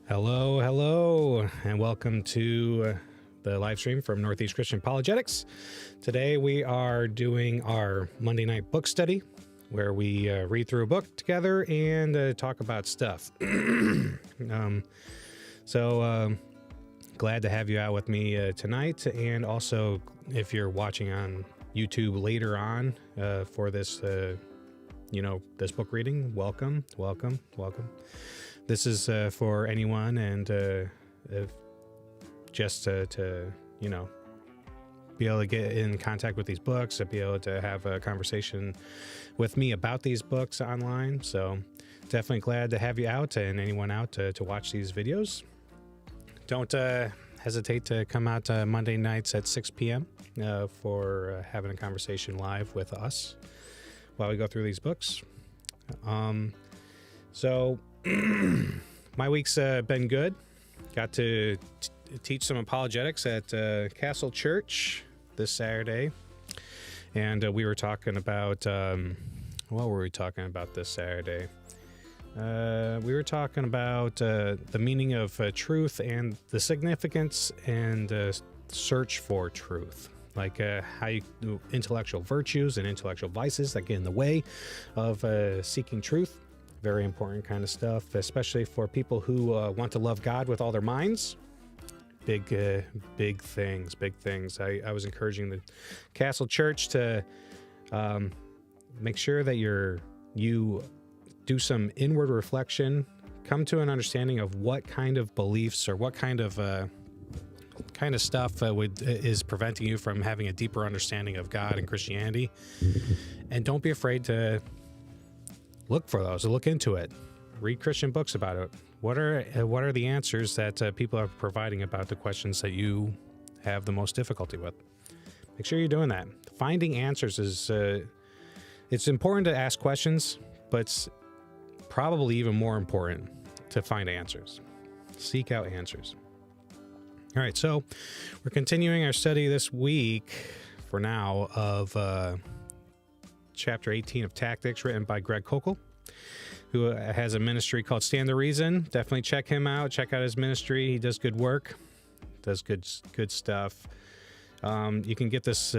Hello, and welcome to the live stream from Northeast Christian Apologetics. Today we are doing our Monday night book study, where we read through a book together and talk about stuff. Glad to have you out with me tonight, and also if you're watching on YouTube later on for this, this book reading, welcome. This is for anyone, and just to be able to get in contact with these books, to be able to have a conversation with me about these books online. So definitely glad to have you out, and anyone out to watch these videos. Don't hesitate to come out Monday nights at 6 p.m. For having a conversation live with us while we go through these books. My week's been good. Got to teach some apologetics at Castle Church this Saturday, and we were talking about what were we talking about this Saturday? We were talking about the meaning of truth and the significance and search for truth, like how intellectual virtues and intellectual vices that get in the way of seeking truth. Very important kind of stuff, especially for people who want to love God with all their minds. Big things. I was encouraging the Castle Church to make sure that you do some inward reflection, come to an understanding of what kind of beliefs or what kind of stuff is preventing you from having a deeper understanding of God and Christianity. And don't be afraid to look for those, look into it, read Christian books about it. What are the answers that people are providing about the questions that you have the most difficulty with? Make sure you're doing that. Finding answers is it's important to ask questions, but it's probably even more important to find answers. Seek out answers. All right, so we're continuing our study this week for now of Chapter 18 of Tactics, written by Greg Koukl, who has a ministry called Stand to Reason. Definitely check him out. Check out his ministry. He does good work, does good stuff. You can get this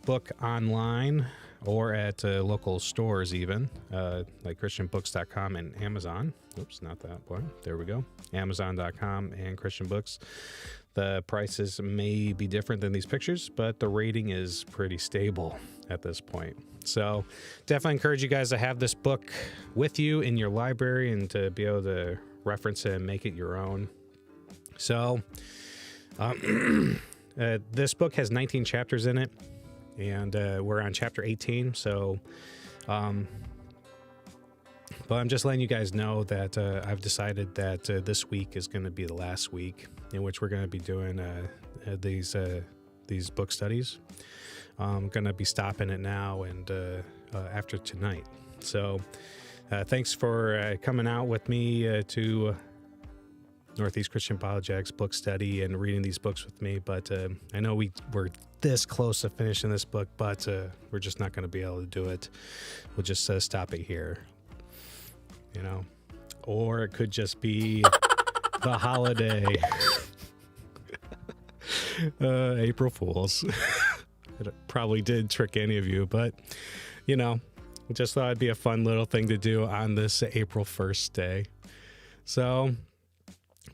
book online or at local stores even, like christianbooks.com and Amazon. Oops, not that one. There we go. Amazon.com and Christian Books. The prices may be different than these pictures, but the rating is pretty stable at this point. So definitely encourage you guys to have this book with you in your library and to be able to reference it and make it your own. So this book has 19 chapters in it, and we're on chapter 18. So, but I'm just letting you guys know that I've decided that this week is going to be the last week in which we're going to be doing these book studies. I'm going to be stopping it now and after tonight. So thanks for coming out with me to Northeast Christian Apologetics book study and reading these books with me. But I know we're this close to finishing this book, but we're just not going to be able to do it. We'll just stop it here. Or it could just be the holiday. April Fools. It probably did trick any of you, but just thought it'd be a fun little thing to do on this April 1st day. So,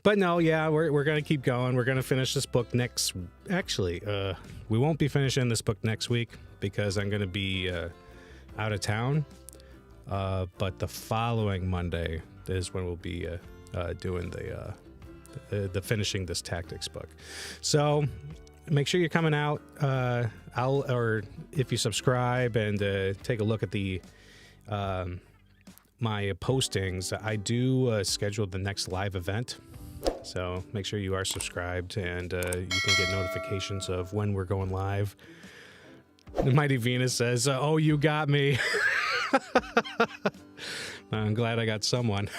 but no, yeah, we're going to keep going. We're going to finish this book we won't be finishing this book next week because I'm going to be out of town. But the following Monday is when we'll be doing the finishing this tactics book. So make sure you're coming out. Or if you subscribe and take a look at the my postings, I do schedule the next live event. So make sure you are subscribed, and you can get notifications of when we're going live. The Mighty Venus says, "Oh, you got me." I'm glad I got someone.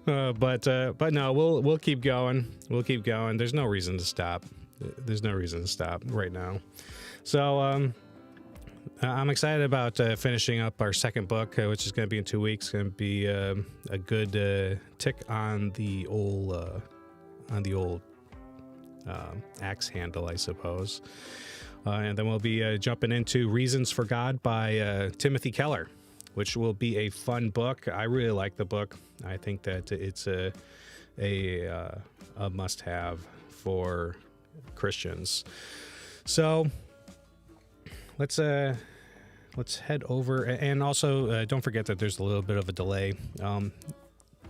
But no, we'll keep going. We'll keep going. There's no reason to stop. There's no reason to stop right now. So I'm excited about finishing up our second book, which is going to be in 2 weeks. Going to be a good tick on the old axe handle, I suppose. And then we'll be jumping into Reasons for God by Timothy Keller, which will be a fun book. I really like the book. I think that it's a must-have for Christians. So let's head over, and also don't forget that there's a little bit of a delay.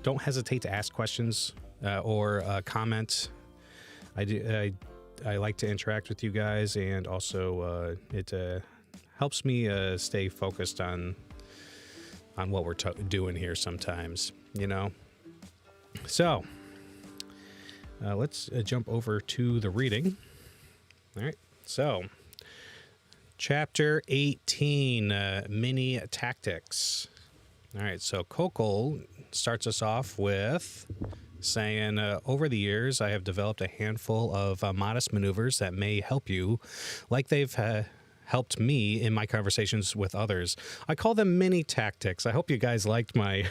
Don't hesitate to ask questions or comment. I like to interact with you guys, and also it helps me stay focused on what we're doing here sometimes, you know. So let's jump over to the reading. All right, so chapter 18, mini tactics. All right, so Koukl starts us off with saying, over the years, I have developed a handful of modest maneuvers that may help you, like they've helped me in my conversations with others. I call them mini tactics. I hope you guys liked my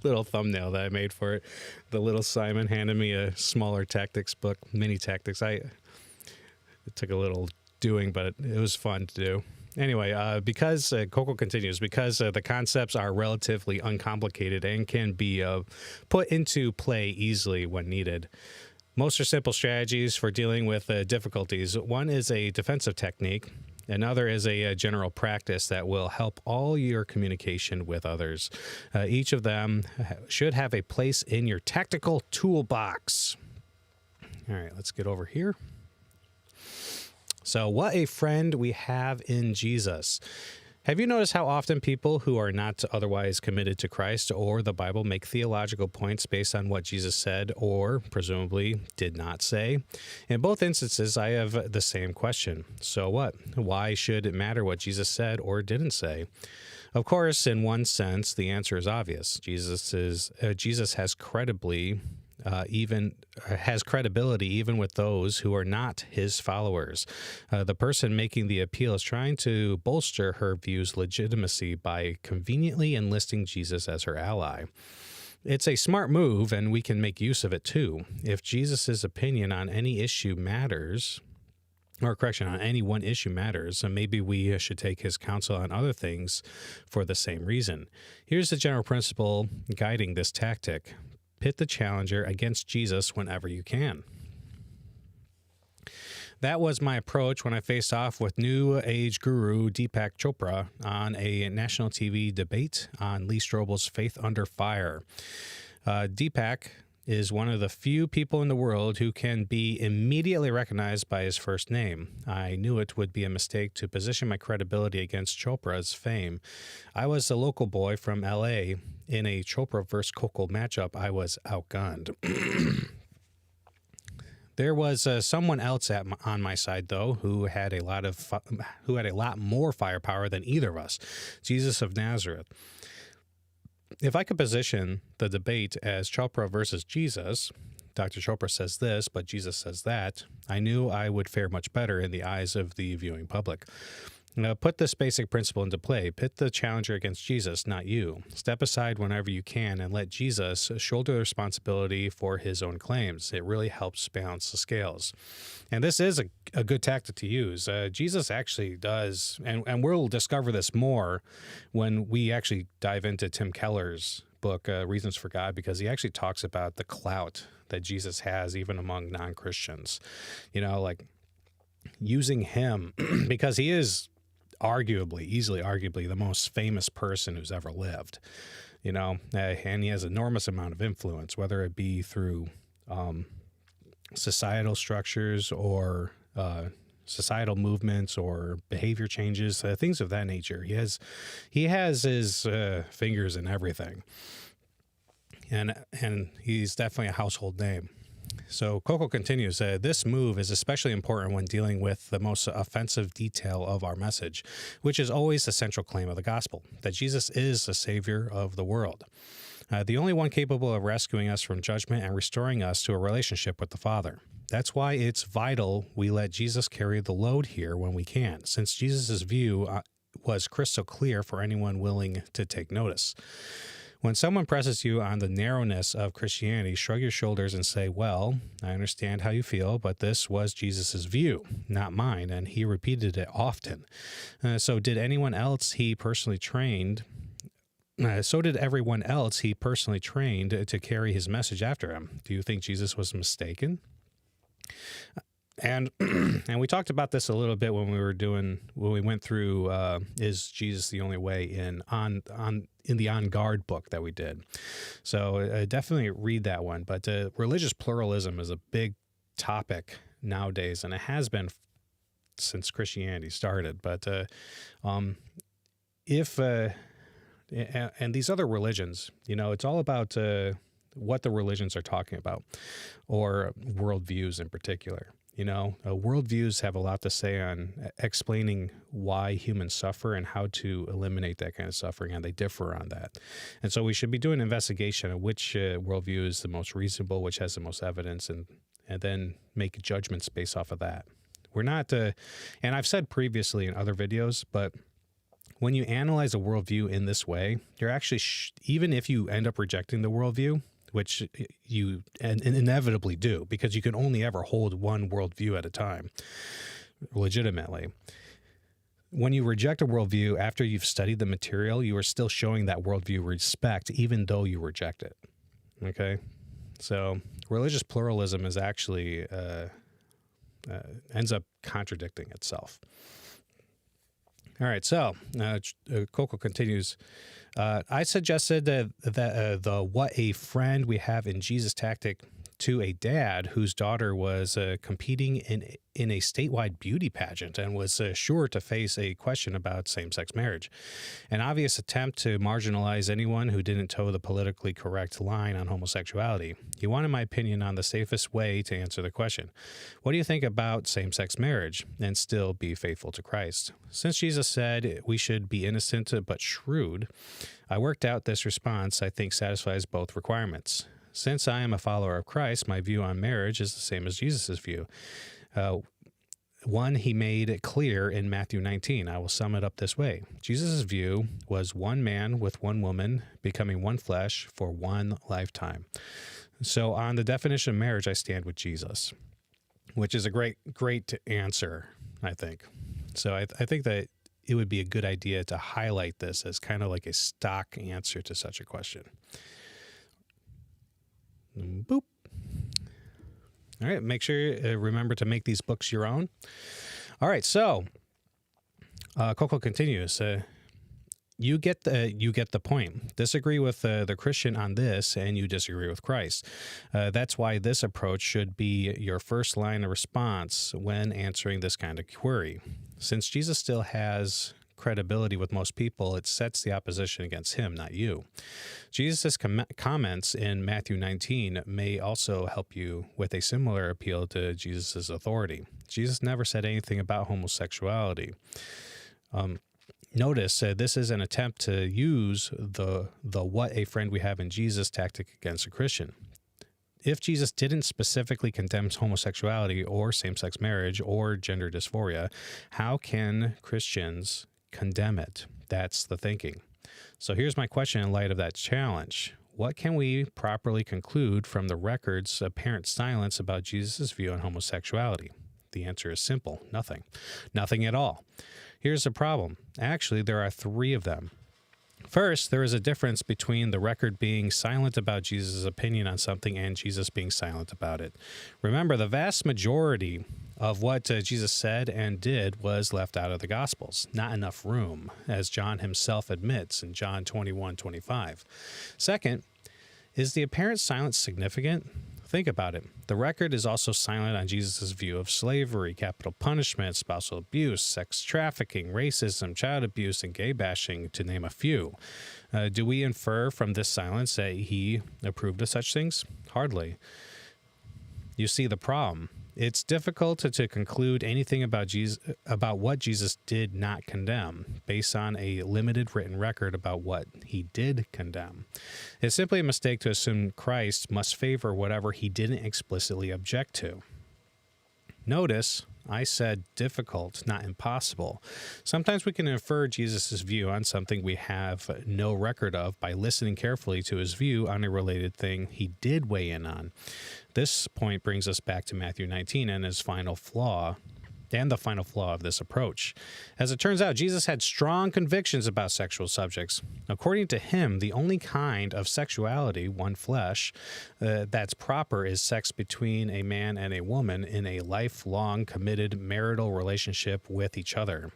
little thumbnail that I made for it. The little Simon handed me a smaller tactics book, mini tactics. It took a little doing, but it was fun to do. Anyway, because Koukl continues, because the concepts are relatively uncomplicated and can be put into play easily when needed. Most are simple strategies for dealing with difficulties. One is a defensive technique. Another is a general practice that will help all your communication with others. Each of them should have a place in your tactical toolbox. All right, let's get over here. So, what a friend we have in Jesus. Have you noticed how often people who are not otherwise committed to Christ or the Bible make theological points based on what Jesus said or presumably did not say? In both instances, I have the same question. So what? Why should it matter what Jesus said or didn't say? Of course, in one sense, the answer is obvious. Jesus has credibility even with those who are not his followers. The person making the appeal is trying to bolster her view's legitimacy by conveniently enlisting Jesus as her ally. It's a smart move, and we can make use of it too. If Jesus' opinion on any issue matters, on any one issue matters, and maybe we should take his counsel on other things for the same reason. Here's the general principle guiding this tactic. Pit the challenger against Jesus whenever you can. That was my approach when I faced off with New Age guru Deepak Chopra on a national TV debate on Lee Strobel's Faith Under Fire. Deepak is one of the few people in the world who can be immediately recognized by his first name. I knew it would be a mistake to position my credibility against Chopra's fame. I was a local boy from L.A. In a Chopra versus Koukl matchup, I was outgunned. There was someone else on my side, though, who had a lot more firepower than either of us. Jesus of Nazareth. If I could position the debate as Chopra versus Jesus, Dr. Chopra says this, but Jesus says that, I knew I would fare much better in the eyes of the viewing public. Now, put this basic principle into play. Pit the challenger against Jesus, not you. Step aside whenever you can and let Jesus shoulder the responsibility for his own claims. It really helps balance the scales. And this is a good tactic to use. Jesus actually does, and we'll discover this more when we actually dive into Tim Keller's book, Reasons for God, because he actually talks about the clout that Jesus has even among non-Christians. You know, like using him because he is easily arguably the most famous person who's ever lived, you know, and he has enormous amount of influence, whether it be through societal structures or societal movements or behavior changes, things of that nature. He has his fingers in everything, and he's definitely a household name. So Koukl continues, this move is especially important when dealing with the most offensive detail of our message, which is always the central claim of the gospel, that Jesus is the Savior of the world. The only one capable of rescuing us from judgment and restoring us to a relationship with the Father. That's why it's vital we let Jesus carry the load here when we can, since Jesus' view was crystal clear for anyone willing to take notice. When someone presses you on the narrowness of Christianity, shrug your shoulders and say, well, I understand how you feel, but this was Jesus' view, not mine, and he repeated it often. So did everyone else he personally trained to carry his message after him. Do you think Jesus was mistaken? And and we talked about this a little bit when we went through Is Jesus the Only Way in the On Guard book that we did. So definitely read that one. But religious pluralism is a big topic nowadays, and it has been since Christianity started. But and these other religions, it's all about what the religions are talking about, or worldviews in particular. Worldviews have a lot to say on explaining why humans suffer and how to eliminate that kind of suffering, and they differ on that. And so we should be doing an investigation of which worldview is the most reasonable, which has the most evidence, and then make judgments based off of that. We're not, and I've said previously in other videos, but when you analyze a worldview in this way, you're actually, even if you end up rejecting the worldview, which you inevitably do, because you can only ever hold one worldview at a time, legitimately. When you reject a worldview after you've studied the material, you are still showing that worldview respect, even though you reject it. Okay? So religious pluralism is actually, ends up contradicting itself. All right, so Koukl continues. I suggested that the what a friend we have in Jesus tactic to a dad whose daughter was competing in a statewide beauty pageant and was sure to face a question about same-sex marriage. An obvious attempt to marginalize anyone who didn't toe the politically correct line on homosexuality. He wanted my opinion on the safest way to answer the question. What do you think about same-sex marriage and still be faithful to Christ? Since Jesus said we should be innocent but shrewd, I worked out this response I think satisfies both requirements. Since I am a follower of Christ, my view on marriage is the same as Jesus' view. One he made it clear in Matthew 19. I will sum it up this way. Jesus' view was one man with one woman becoming one flesh for one lifetime. So on the definition of marriage, I stand with Jesus, which is a great answer, I think. So I think that it would be a good idea to highlight this as kind of like a stock answer to such a question. Boop. All right, make sure remember to make these books your own. All right, so Koukl continues. You get the point. Disagree with the Christian on this, and you disagree with Christ. That's why this approach should be your first line of response when answering this kind of query. Since Jesus still has credibility with most people, it sets the opposition against him, not you. Jesus' comments in Matthew 19 may also help you with a similar appeal to Jesus' authority. Jesus never said anything about homosexuality. Notice this is an attempt to use the what a friend we have in Jesus tactic against a Christian. If Jesus didn't specifically condemn homosexuality or same-sex marriage or gender dysphoria, how can Christians condemn it? That's the thinking. So here's my question in light of that challenge. What can we properly conclude from the record's apparent silence about Jesus' view on homosexuality? The answer is simple. Nothing. Nothing at all. Here's the problem. Actually, there are three of them. First, there is a difference between the record being silent about Jesus' opinion on something and Jesus being silent about it. Remember, the vast majority of what Jesus said and did was left out of the Gospels. Not enough room, as John himself admits in John 21:25. Second, is the apparent silence significant? Think about it. The record is also silent on Jesus' view of slavery, capital punishment, spousal abuse, sex trafficking, racism, child abuse, and gay bashing, to name a few. Do we infer from this silence that he approved of such things? Hardly. You see the problem. It's difficult to conclude anything about about what Jesus did not condemn based on a limited written record about what he did condemn. It's simply a mistake to assume Christ must favor whatever he didn't explicitly object to. Notice I said difficult, not impossible. Sometimes we can infer Jesus' view on something we have no record of by listening carefully to his view on a related thing he did weigh in on. This point brings us back to Matthew 19 and his final flaw, and the final flaw of this approach. As it turns out, Jesus had strong convictions about sexual subjects. According to him, the only kind of sexuality, one flesh, that's proper is sex between a man and a woman in a lifelong committed marital relationship with each other.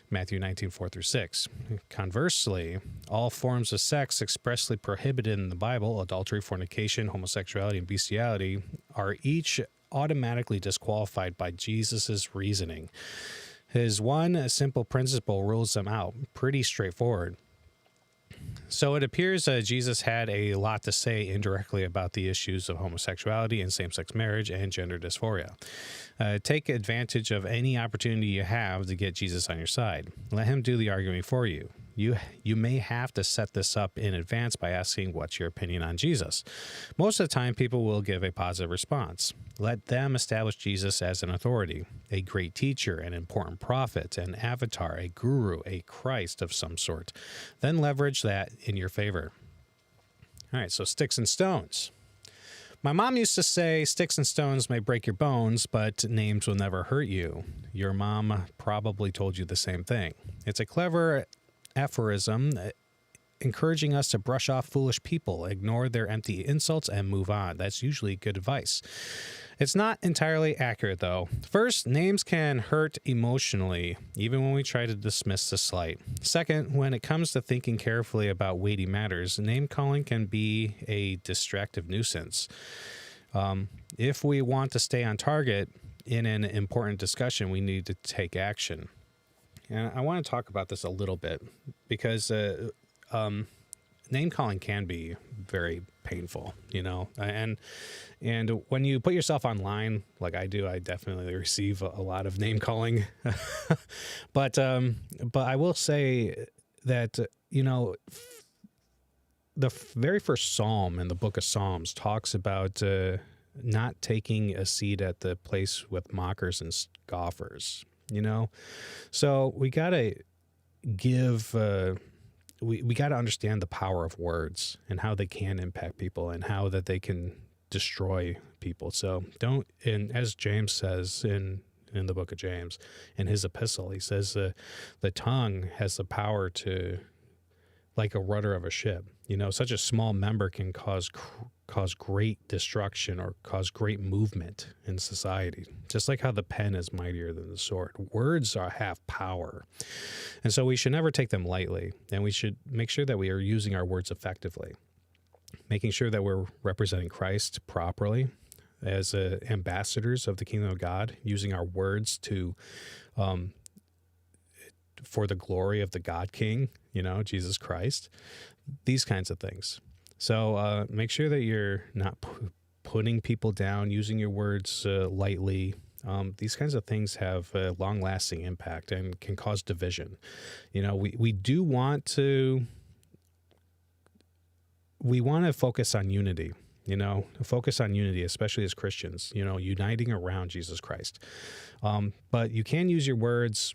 Matthew 19:4-6. Conversely, all forms of sex expressly prohibited in the Bible, adultery, fornication, homosexuality, and bestiality, are each automatically disqualified by Jesus's reasoning. His one simple principle rules them out. Pretty straightforward. So it appears Jesus had a lot to say indirectly about the issues of homosexuality and same-sex marriage and gender dysphoria. Take advantage of any opportunity you have to get Jesus on your side. Let him do the arguing for you. You may have to set this up in advance by asking what's your opinion on Jesus. Most of the time, people will give a positive response. Let them establish Jesus as an authority, a great teacher, an important prophet, an avatar, a guru, a Christ of some sort. Then leverage that in your favor. All right, so sticks and stones. My mom used to say, sticks and stones may break your bones, but names will never hurt you. Your mom probably told you the same thing. It's a clever aphorism encouraging us to brush off foolish people, ignore their empty insults, and move on. That's usually good advice. It's not entirely accurate, though. First, names can hurt emotionally, even when we try to dismiss the slight. Second, when it comes to thinking carefully about weighty matters, name-calling can be a distractive nuisance. If we want to stay on target in an important discussion, we need to take action. And I want to talk about this a little bit because name calling can be very painful, you know, and when you put yourself online, like I do, I definitely receive a lot of name calling, but I will say that, you know, the very first Psalm in the book of Psalms talks about not taking a seat at the place with mockers and scoffers. You know, so we got to give, we got to understand the power of words and how they can impact people and how that they can destroy people. So don't, and as James says in the book of James, in his epistle, he says the tongue has the power to, like a rudder of a ship, you know, such a small member can cause great destruction or cause great movement in society, just like how the pen is mightier than the sword. Words have power, and so we should never take them lightly, and we should make sure that we are using our words effectively, making sure that we're representing Christ properly as ambassadors of the kingdom of God, using our words to for the glory of the God King, you know, Jesus Christ, these kinds of things. So make sure that you're not putting people down, using your words lightly. These kinds of things have a long-lasting impact and can cause division. You know, we do want to focus on unity, you know, focus on unity, especially as Christians, you know, uniting around Jesus Christ. But you can use your words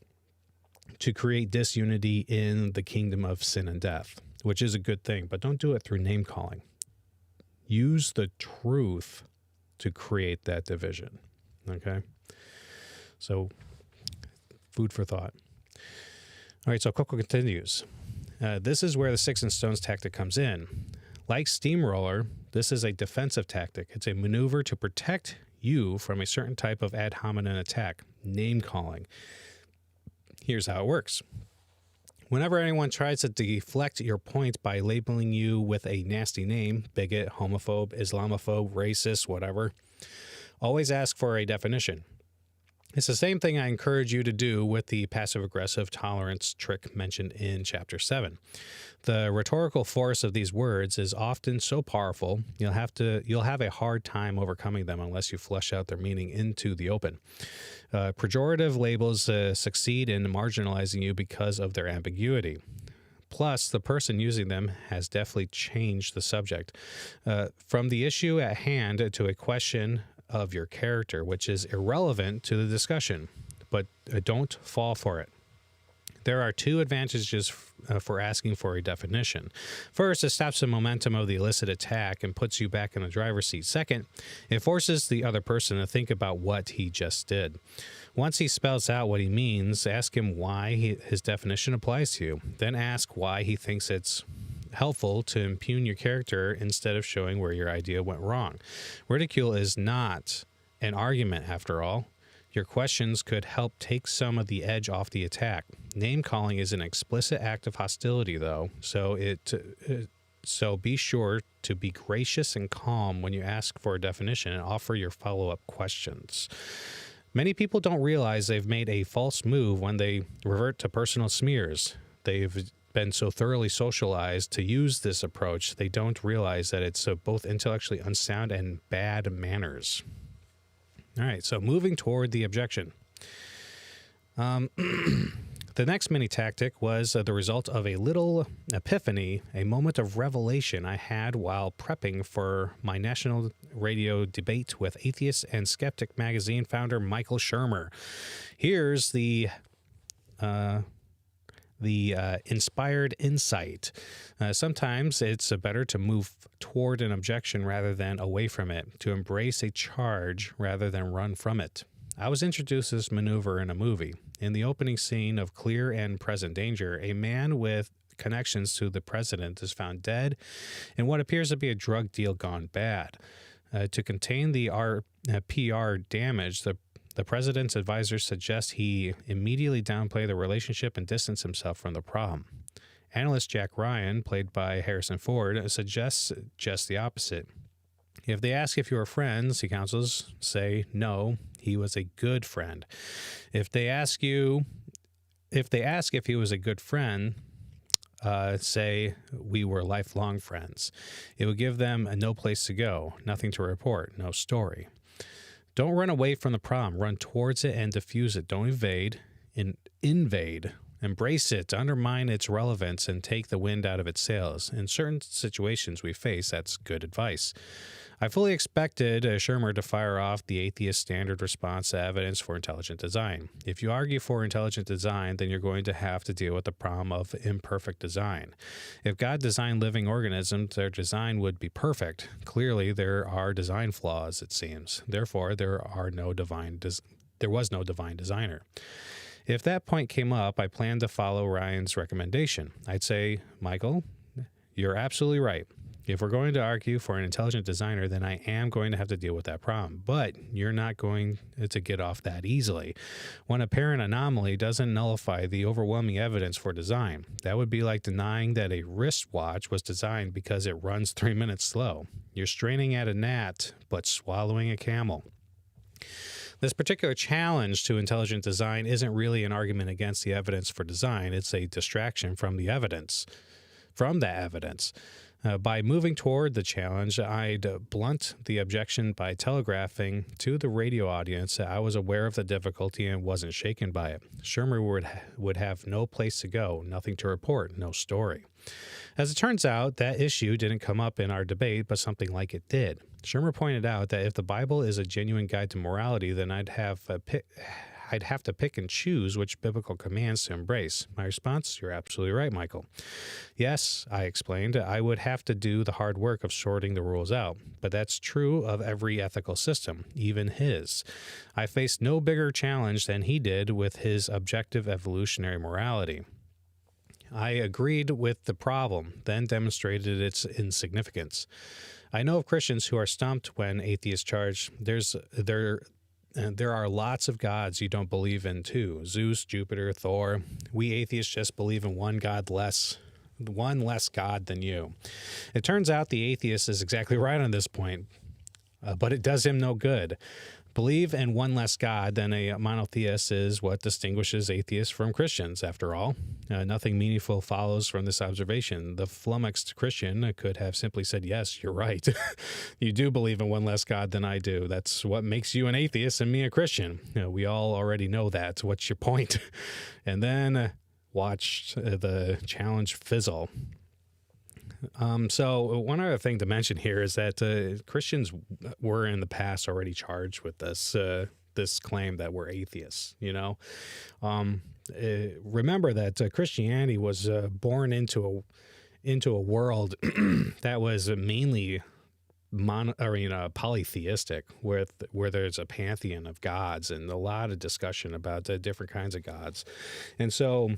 to create disunity in the kingdom of sin and death, which is a good thing, but don't do it through name calling. Use the truth to create that division. Okay? So, food for thought. All right, so Koukl continues. This is where the sticks and stones tactic comes in. Like steamroller, this is a defensive tactic. It's a maneuver to protect you from a certain type of ad hominem attack, name calling. Here's how it works. Whenever anyone tries to deflect your point by labeling you with a nasty name, bigot, homophobe, Islamophobe, racist, whatever, always ask for a definition. It's the same thing I encourage you to do with the passive-aggressive tolerance trick mentioned in Chapter 7. The rhetorical force of these words is often so powerful, you'll have a hard time overcoming them unless you flesh out their meaning into the open. Pejorative labels succeed in marginalizing you because of their ambiguity. Plus, the person using them has definitely changed the subject from the issue at hand to a question of your character, which is irrelevant to the discussion, but don't fall for it. There are two advantages for asking for a definition. First, it stops the momentum of the illicit attack and puts you back in the driver's seat. Second, it forces the other person to think about what he just did. Once he spells out what he means, ask him why his definition applies to you. Then ask why he thinks it's helpful to impugn your character instead of showing where your idea went wrong. Ridicule is not an argument, after all. Your questions could help take some of the edge off the attack. Name-calling is an explicit act of hostility, though, so be sure to be gracious and calm when you ask for a definition and offer your follow-up questions. Many people don't realize they've made a false move when they revert to personal smears. They've been so thoroughly socialized to use this approach, they don't realize that it's both intellectually unsound and bad manners. All right, so moving toward the objection. The next mini tactic was the result of a little epiphany, a moment of revelation I had while prepping for my national radio debate with Atheist and Skeptic magazine founder Michael Shermer. Here's the inspired insight. Sometimes it's better to move toward an objection rather than away from it, to embrace a charge rather than run from it. I was introduced to this maneuver in a movie. In the opening scene of Clear and Present Danger, a man with connections to the president is found dead in what appears to be a drug deal gone bad. To contain the PR damage, the president's advisors suggest he immediately downplay the relationship and distance himself from the problem. Analyst Jack Ryan, played by Harrison Ford, suggests just the opposite. If they ask if you are friends, he counsels, say, no, he was a good friend. If they ask if he was a good friend, say, we were lifelong friends. It would give them no place to go, nothing to report, no story. Don't run away from the problem. Run towards it and diffuse it. Don't evade. Invade. Embrace it, undermine its relevance, and take the wind out of its sails. In certain situations we face, that's good advice. I fully expected Shermer to fire off the atheist standard response to evidence for intelligent design. If you argue for intelligent design, then you're going to have to deal with the problem of imperfect design. If God designed living organisms, their design would be perfect. Clearly, there are design flaws, it seems. Therefore, there was no divine designer. If that point came up, I planned to follow Ryan's recommendation. I'd say, Michael, you're absolutely right. If we're going to argue for an intelligent designer, then I am going to have to deal with that problem. But you're not going to get off that easily. One apparent anomaly doesn't nullify the overwhelming evidence for design. That would be like denying that a wristwatch was designed because it runs 3 minutes slow. You're straining at a gnat, but swallowing a camel. This particular challenge to intelligent design isn't really an argument against the evidence for design. It's a distraction from the evidence. By moving toward the challenge, I'd blunt the objection by telegraphing to the radio audience that I was aware of the difficulty and wasn't shaken by it. Shermer would have no place to go, nothing to report, no story. As it turns out, that issue didn't come up in our debate, but something like it did. Shermer pointed out that if the Bible is a genuine guide to morality, then I'd have to pick and choose which biblical commands to embrace. My response, you're absolutely right, Michael. Yes, I explained, I would have to do the hard work of sorting the rules out, but that's true of every ethical system, even his. I faced no bigger challenge than he did with his objective evolutionary morality. I agreed with the problem, then demonstrated its insignificance. I know of Christians who are stumped when atheists charge there are lots of gods you don't believe in too. Zeus, Jupiter, Thor. We atheists just believe in one less God than you. It turns out the atheist is exactly right on this point, but it does him no good. believe in one less God than a monotheist is what distinguishes atheists from Christians, after all. Nothing meaningful follows from this observation. The flummoxed Christian could have simply said, yes, you're right. You do believe in one less God than I do. That's what makes you an atheist and me a Christian. We all already know that. What's your point? And then watch the challenge fizzle. So one other thing to mention here is that Christians were in the past already charged with this claim that we're atheists. Remember that Christianity was born into a world that was mainly polytheistic, where there's a pantheon of gods and a lot of discussion about different kinds of gods, and so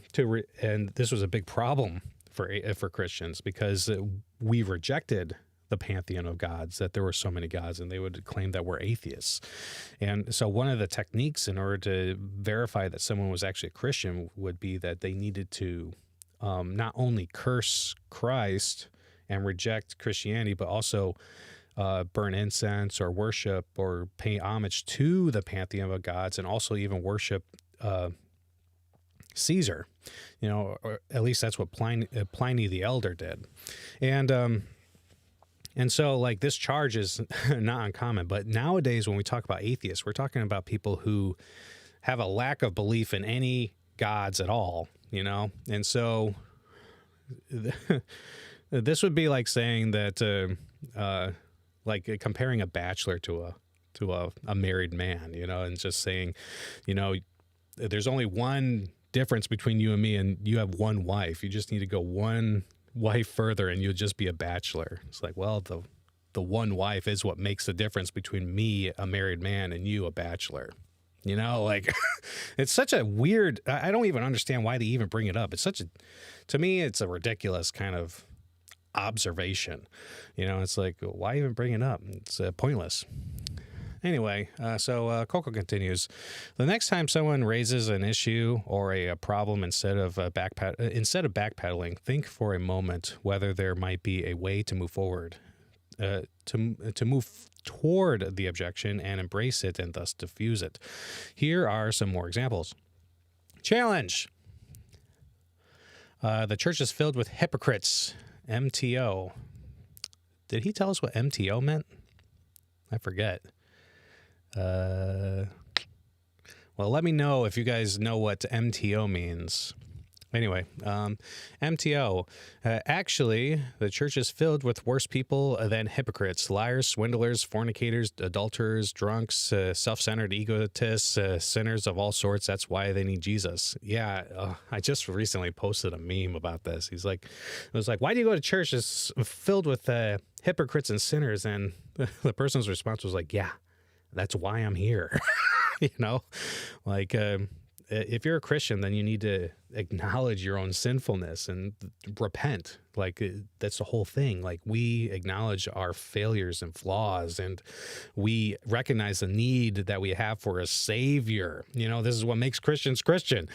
and this was a big problem for Christians, because we rejected the pantheon of gods, that there were so many gods, and they would claim that we're atheists. And so one of the techniques in order to verify that someone was actually a Christian would be that they needed to not only curse Christ and reject Christianity, but also burn incense or worship or pay homage to the pantheon of gods, and also even worship Caesar, or at least that's what Pliny the Elder did. And so like this charge is not uncommon, but nowadays when we talk about atheists, we're talking about people who have a lack of belief in any gods at all, and so this would be like saying that like comparing a bachelor to a married man, and just saying, there's only one difference between you and me, and you have one wife. You just need to go one wife further and you'll just be a bachelor. It's like, well, the one wife is what makes the difference between me, a married man, and you, a bachelor. Like it's such a weird, I don't even understand why they even bring it up. To me, it's a ridiculous kind of observation. It's like, why even bring it up? It's pointless. Anyway, so Koukl continues. The next time someone raises an issue or a problem, instead of backpedaling, think for a moment whether there might be a way to move forward, to move toward the objection and embrace it and thus diffuse it. Here are some more examples. Challenge. The church is filled with hypocrites. MTO. Did he tell us what MTO meant? I forget. Well, let me know if you guys know what MTO means. Anyway, MTO. Actually, the church is filled with worse people than hypocrites, liars, swindlers, fornicators, adulterers, drunks, self-centered egotists, sinners of all sorts. That's why they need Jesus. Yeah, I just recently posted a meme about this. It was like, why do you go to church that's filled with hypocrites and sinners? And the person's response was like, yeah, that's why I'm here. If you're a Christian, then you need to acknowledge your own sinfulness and repent. That's the whole thing. We acknowledge our failures and flaws, and we recognize the need that we have for a savior. This is what makes Christians Christian.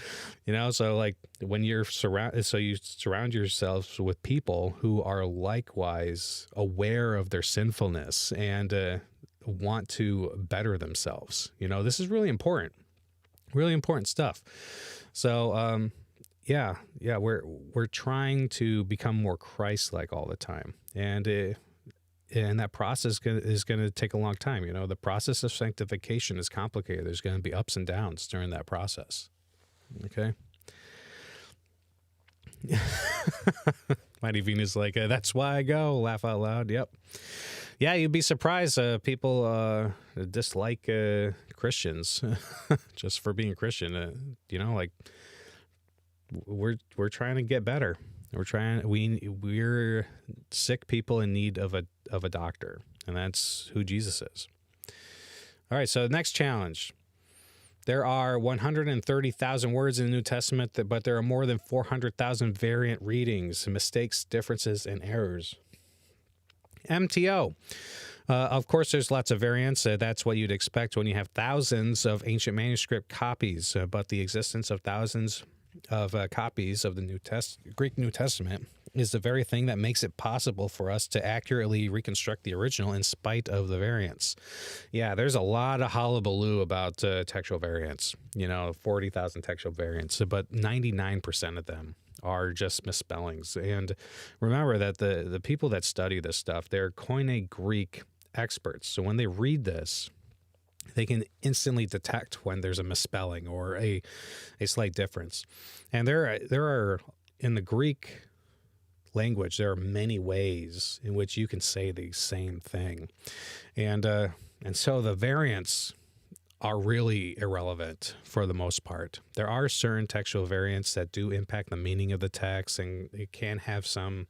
So when you surround yourselves with people who are likewise aware of their sinfulness and want to better themselves. This is really important. Really important stuff. So, we're trying to become more Christ-like all the time, and that process is going to take a long time. The process of sanctification is complicated. There's going to be ups and downs during that process. Okay. Mighty Venus that's why I go. Laugh out loud. Yep. Yeah, you'd be surprised. People dislike Christians just for being a Christian. We're trying to get better. We're sick people in need of a doctor, and that's who Jesus is. All right. So next challenge. There are 130,000 words in the New Testament, but there are more than 400,000 variant readings, mistakes, differences, and errors. MTO. Of course, there's lots of variants. That's what you'd expect when you have thousands of ancient manuscript copies. But the existence of thousands of copies of the Greek New Testament is the very thing that makes it possible for us to accurately reconstruct the original in spite of the variants. Yeah, there's a lot of hullabaloo about textual variants, 40,000 textual variants, but 99% of them are just misspellings. And remember that the people that study this stuff, they're Koine Greek experts. So when they read this, they can instantly detect when there's a misspelling or a slight difference. And there are in the Greek language, there are many ways in which you can say the same thing. And so the variants are really irrelevant for the most part. There are certain textual variants that do impact the meaning of the text, and it can have some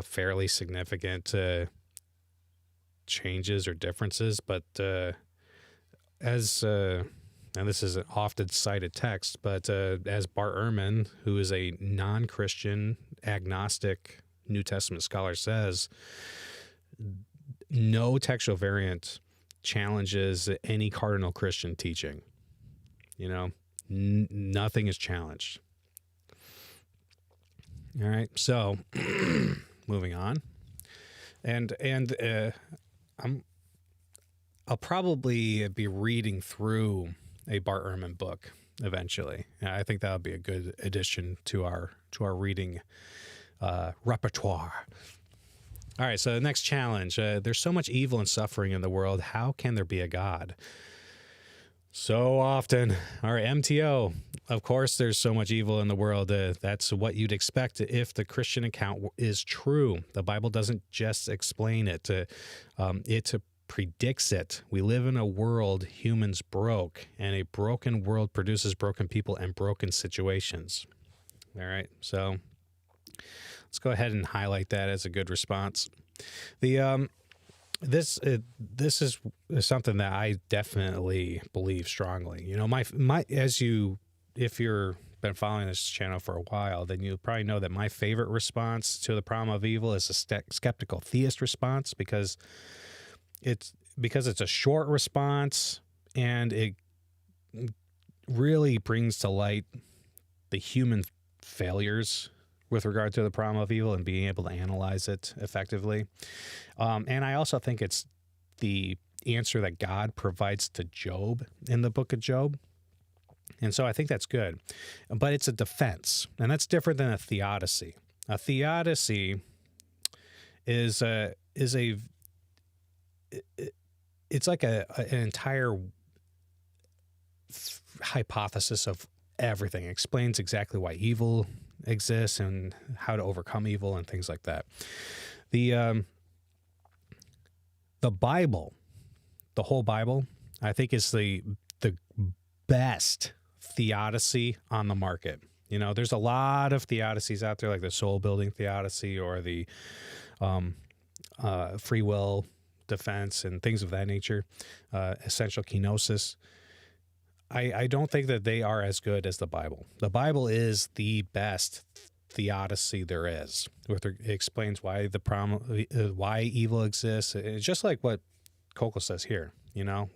fairly significant changes or differences, but and this is an often cited text, but as Bart Ehrman, who is a non-Christian, agnostic New Testament scholar, says, no textual variant challenges any cardinal Christian teaching. Nothing is challenged. All right, so moving on, and I'll probably be reading through a Bart Ehrman book eventually. I think that would be a good addition to our reading repertoire. All right, so the next challenge. There's so much evil and suffering in the world. How can there be a God? So often. All right, MTO. Of course, there's so much evil in the world. That's what you'd expect if the Christian account is true. The Bible doesn't just explain it. It predicts it. We live in a world humans broke, and a broken world produces broken people and broken situations. All right, so let's go ahead and highlight that as a good response. The this is something that I definitely believe strongly. If you're been following this channel for a while, then you probably know that my favorite response to the problem of evil is a skeptical theist response, because it's a short response, and it really brings to light the human failures with regard to the problem of evil and being able to analyze it effectively. And I also think it's the answer that God provides to Job in the book of Job. And so I think that's good. But it's a defense, and that's different than a theodicy. A theodicy is it's like an entire hypothesis of everything. It explains exactly why evil exists and how to overcome evil and things like that. The Bible, the whole Bible, I think is the best theodicy on the market. There's a lot of theodicies out there, like the soul building theodicy or the free will defense and things of that nature, essential kenosis. I don't think that they are as good as the Bible. The Bible is the best theodicy there is. It explains why why evil exists. It's just like what Koukl says here.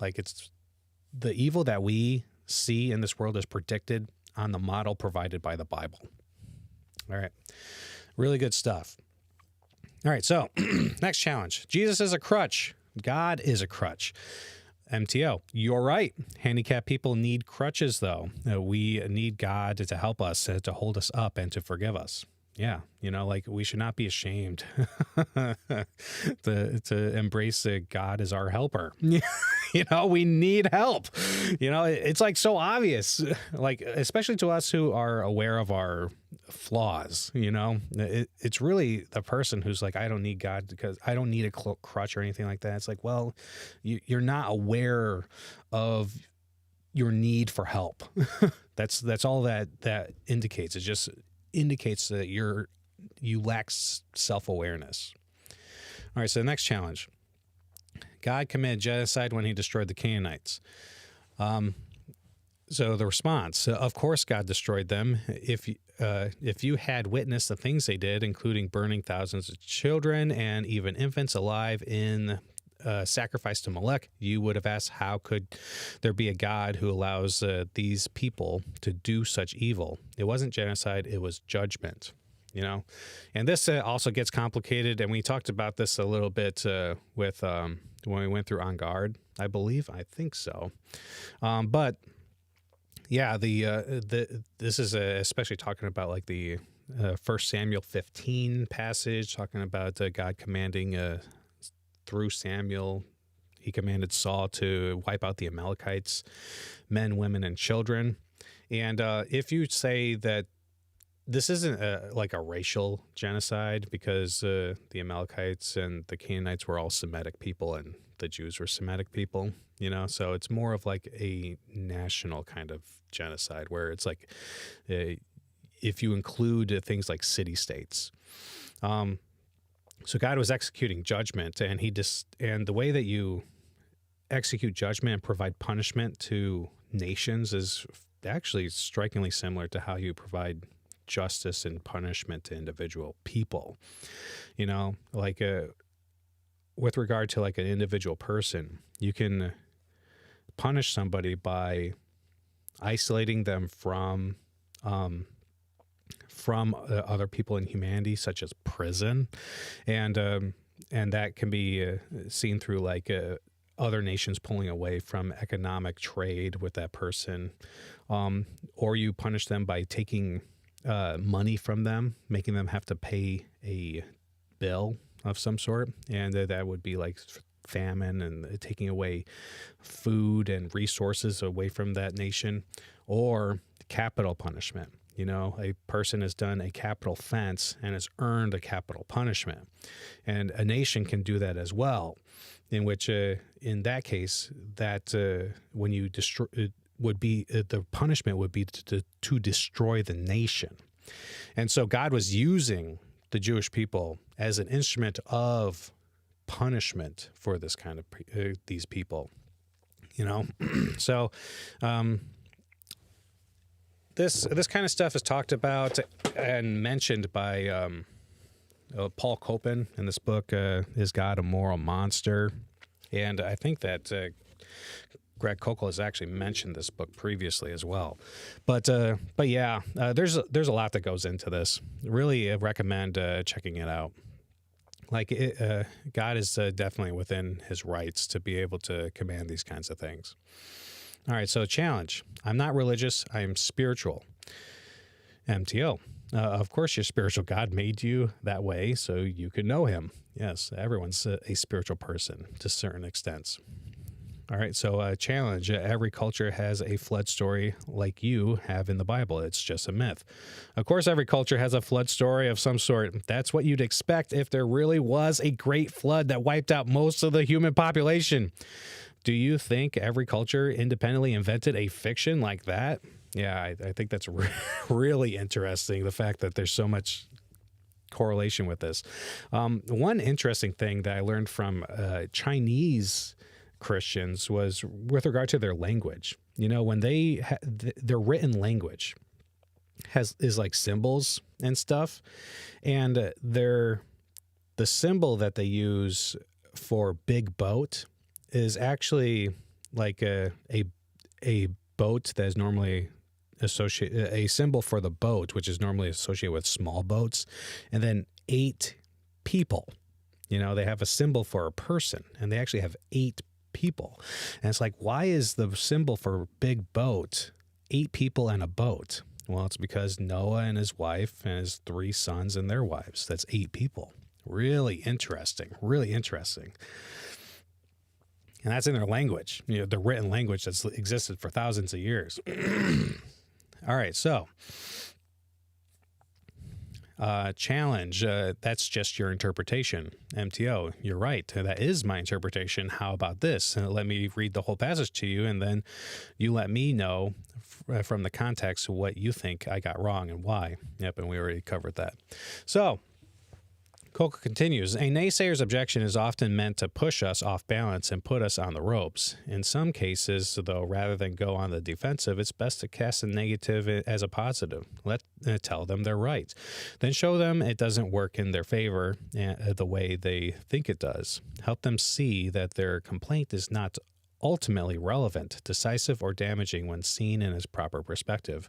Like it's the evil that we see in this world is predicted on the model provided by the Bible. All right, really good stuff. All right, so next challenge. Jesus is a crutch. God is a crutch. MTO, you're right. Handicapped people need crutches, though. We need God to help us, to hold us up, and to forgive us. Yeah, like we should not be ashamed to embrace God as our helper. We need help. It's like so obvious, like especially to us who are aware of our flaws. It's really the person who's like, I don't need God because I don't need a crutch or anything like that. It's like, well, you're not aware of your need for help. That's all that indicates. It just indicates that you lack self-awareness. All right, so the next challenge. God committed genocide when he destroyed the Canaanites. So the response, of course God destroyed them. If you had witnessed the things they did, including burning thousands of children and even infants alive in sacrifice to Molech, you would have asked, how could there be a God who allows these people to do such evil? It wasn't genocide, it was judgment. And this also gets complicated, and we talked about this a little bit with when we went through On Guard, I think so. But yeah, this is especially talking about like the 1 Samuel 15 passage, talking about God commanding through Samuel. He commanded Saul to wipe out the Amalekites, men, women, and children. And if you say that this isn't like a racial genocide, because the Amalekites and the Canaanites were all Semitic people and the Jews were Semitic people, so it's more of like a national kind of genocide where it's like if you include things like city-states. So God was executing judgment, and and the way that you execute judgment and provide punishment to nations is actually strikingly similar to how you provide justice and punishment to individual people. Like with regard to like an individual person, you can punish somebody by isolating them from other people in humanity, such as prison, and that can be seen through like other nations pulling away from economic trade with that person, or you punish them by taking money from them, making them have to pay a bill of some sort, and that would be like famine and taking away food and resources away from that nation, or capital punishment. A person has done a capital offense and has earned a capital punishment, and a nation can do that as well, in which in that case that when you destroy would be the punishment would be to destroy the nation. And so God was using the Jewish people as an instrument of punishment for this kind of these people, So this kind of stuff is talked about and mentioned by Paul Koukl in this book, Is God a Moral Monster? And I think that Greg Koukl has actually mentioned this book previously as well. But yeah, there's a lot that goes into this. Really recommend checking it out. Like God is definitely within his rights to be able to command these kinds of things. All right, so challenge. I'm not religious. I am spiritual. MTO. Of course, your spiritual God made you that way so you could know him. Yes, everyone's a spiritual person to certain extents. All right, so challenge. Every culture has a flood story like you have in the Bible. It's just a myth. Of course, every culture has a flood story of some sort. That's what you'd expect if there really was a great flood that wiped out most of the human population. Do you think every culture independently invented a fiction like that? Yeah, I think that's really interesting, the fact that there's so much correlation with this. One interesting thing that I learned from Chinese Christians was with regard to their language. When they their written language is like symbols and stuff, and the symbol that they use for big boat is actually like a boat that is normally associated, a symbol for the boat, which is normally associated with small boats, and then 8 people. They have a symbol for a person, and they actually have 8 people. And it's like, why is the symbol for big boat 8 people and a boat? Well, it's because Noah and his wife and his 3 sons and their wives. That's 8 people. Really interesting. Really interesting. And that's in their language, the written language that's existed for thousands of years. All right, so challenge, that's just your interpretation. MTO, you're right. That is my interpretation. How about this? Let me read the whole passage to you, and then you let me know from the context what you think I got wrong and why. Yep, and we already covered that. So Koukl continues, a naysayer's objection is often meant to push us off balance and put us on the ropes. In some cases, though, rather than go on the defensive, it's best to cast a negative as a positive. Tell them they're right. Then show them it doesn't work in their favor the way they think it does. Help them see that their complaint is not ultimately relevant, decisive, or damaging when seen in its proper perspective.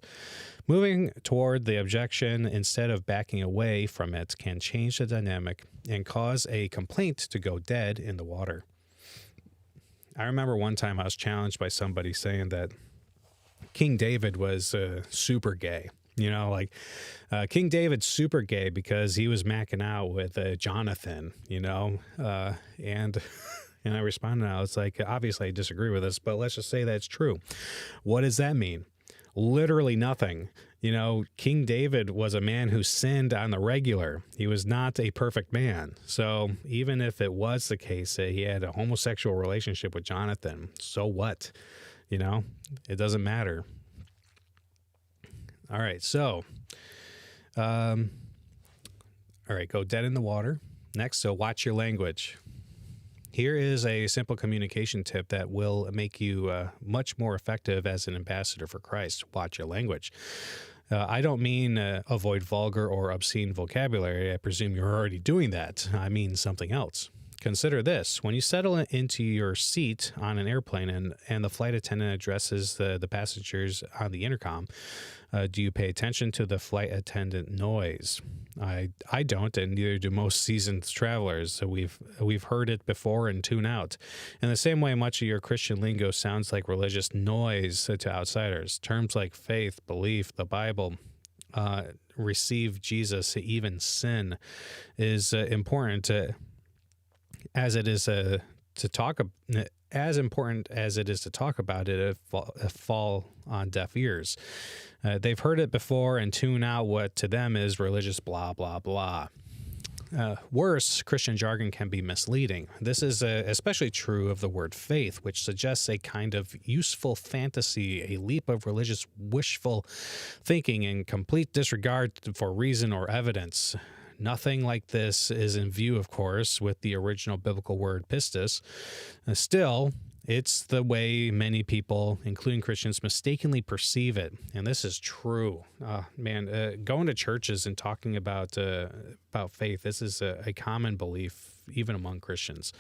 Moving toward the objection instead of backing away from it can change the dynamic and cause a complaint to go dead in the water. I remember one time I was challenged by somebody saying that King David was super gay. King David's super gay because he was macking out with Jonathan, and I responded, I was like, obviously I disagree with this, but let's just say that's true. What does that mean? Literally nothing. King David was a man who sinned on the regular. He was not a perfect man. So even if it was the case that he had a homosexual relationship with Jonathan, so what? It doesn't matter. All right, so, all right, go dead in the water. Next, so watch your language. Here is a simple communication tip that will make you much more effective as an ambassador for Christ. Watch your language. I don't mean avoid vulgar or obscene vocabulary. I presume you're already doing that. I mean something else. Consider this. When you settle into your seat on an airplane and the flight attendant addresses the passengers on the intercom, do you pay attention to the flight attendant noise? I don't, and neither do most seasoned travelers. So we've heard it before and tune out. In the same way, much of your Christian lingo sounds like religious noise to outsiders. Terms like faith, belief, the Bible, receive Jesus, even sin, is important as it is to talk. As important as it is to talk about it, fall on deaf ears. They've heard it before and tune out what to them is religious blah, blah, blah. Worse, Christian jargon can be misleading. This is especially true of the word faith, which suggests a kind of useful fantasy, a leap of religious wishful thinking in complete disregard for reason or evidence. Nothing like this is in view, of course, with the original biblical word pistis. Still, it's the way many people, including Christians, mistakenly perceive it, and this is true. Going to churches and talking about faith, this is a common belief even among Christians.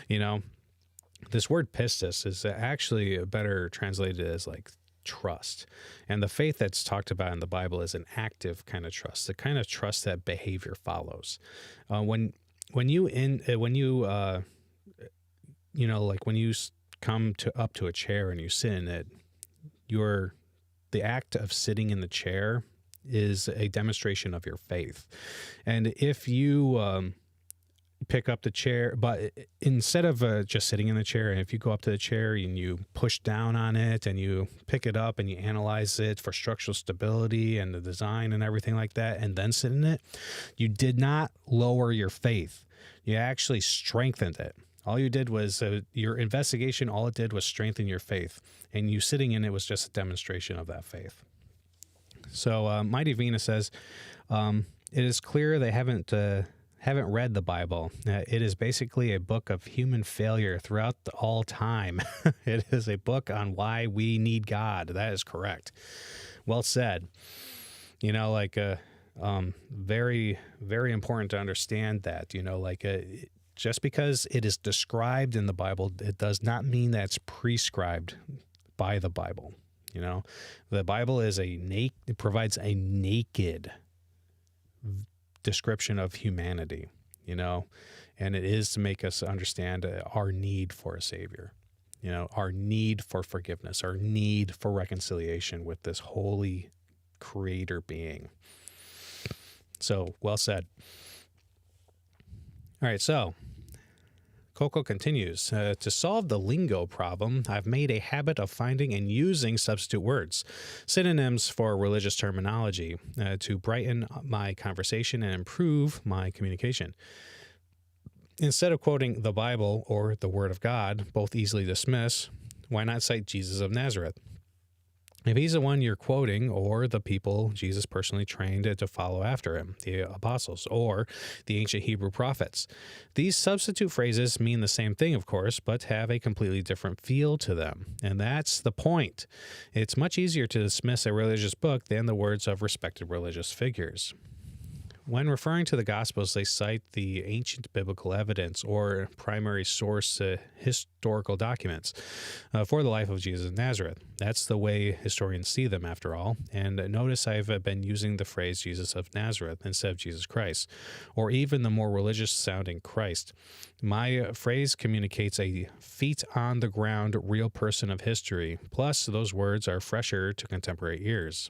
This word pistis is actually better translated as like trust, and the faith that's talked about in the Bible is an active kind of trust, the kind of trust that behavior follows. When you come up to a chair and you sit in it, the act of sitting in the chair is a demonstration of your faith. And if you pick up the chair, but instead of just sitting in the chair, and if you go up to the chair and you push down on it and you pick it up and you analyze it for structural stability and the design and everything like that, and then sit in it, you did not lower your faith. You actually strengthened it. All you did was your investigation, all it did was strengthen your faith, and you sitting in it was just a demonstration of that faith. So Mighty Vina says, it is clear they haven't read the Bible. It is basically a book of human failure throughout all time. It is a book on why we need God. That is correct. Well said. Very, very important to understand that, just because it is described in the Bible, it does not mean that it's prescribed by the Bible. The Bible is it provides a naked description of humanity, and it is to make us understand our need for a Savior, our need for forgiveness, our need for reconciliation with this holy creator being. So, well said. All right, so Koukl continues, to solve the lingo problem, I've made a habit of finding and using substitute words, synonyms for religious terminology, to brighten my conversation and improve my communication. Instead of quoting the Bible or the Word of God, both easily dismissed, why not cite Jesus of Nazareth? If he's the one you're quoting, or the people Jesus personally trained to follow after him, the apostles, or the ancient Hebrew prophets. These substitute phrases mean the same thing, of course, but have a completely different feel to them. And that's the point. It's much easier to dismiss a religious book than the words of respected religious figures. When referring to the Gospels, they cite the ancient biblical evidence or primary source historical documents for the life of Jesus of Nazareth. That's the way historians see them, after all. And notice I've been using the phrase Jesus of Nazareth instead of Jesus Christ, or even the more religious-sounding Christ. My phrase communicates a feet-on-the-ground real person of history, plus those words are fresher to contemporary ears.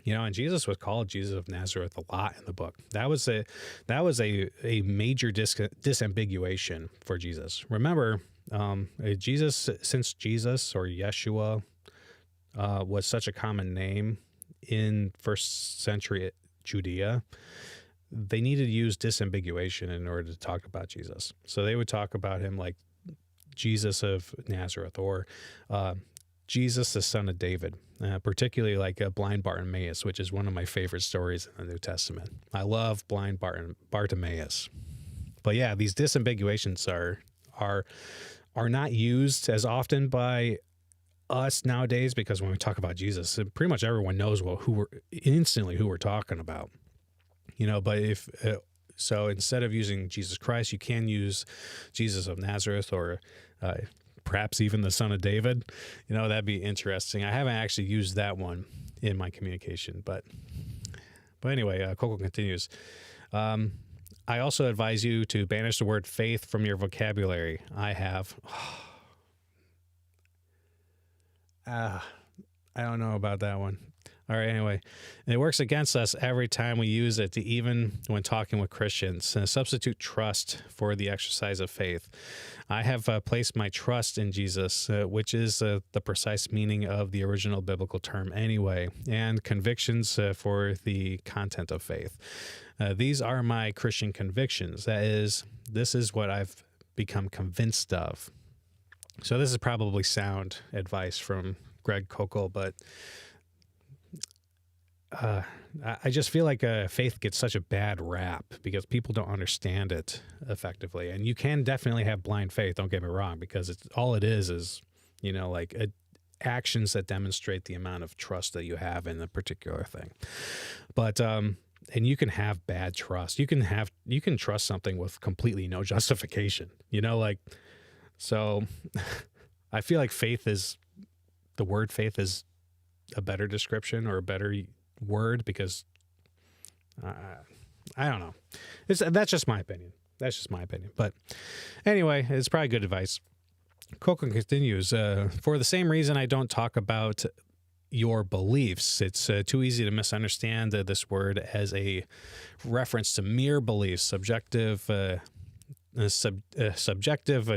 And Jesus was called Jesus of Nazareth a lot in the book. That was a major disambiguation for Jesus. Remember, since Jesus or Yeshua was such a common name in first century Judea, they needed to use disambiguation in order to talk about Jesus. So they would talk about him like Jesus of Nazareth or Jesus, the son of David, particularly like blind Bartimaeus, which is one of my favorite stories in the New Testament. I love blind Bartimaeus. But yeah, these disambiguations are not used as often by us nowadays, because when we talk about Jesus, pretty much everyone knows who we're talking about. But so instead of using Jesus Christ, you can use Jesus of Nazareth or perhaps even the son of David. That'd be interesting. I haven't actually used that one in my communication, but anyway, Koukl continues. I also advise you to banish the word faith from your vocabulary. I have. I don't know about that one. All right, anyway, it works against us every time we use it, even when talking with Christians. Substitute trust for the exercise of faith. I have placed my trust in Jesus, which is the precise meaning of the original biblical term anyway, and convictions for the content of faith. These are my Christian convictions. That is, this is what I've become convinced of. So this is probably sound advice from Greg Koukl, but I just feel like faith gets such a bad rap because people don't understand it effectively. And you can definitely have blind faith, don't get me wrong, because all it is actions that demonstrate the amount of trust that you have in a particular thing. But and you can have bad trust. You can trust something with completely no justification. So I feel like the word faith is a better description or a better word, because I don't know. That's just my opinion. But anyway, it's probably good advice. Koukl continues, for the same reason I don't talk about your beliefs. It's too easy to misunderstand this word as a reference to mere beliefs, subjective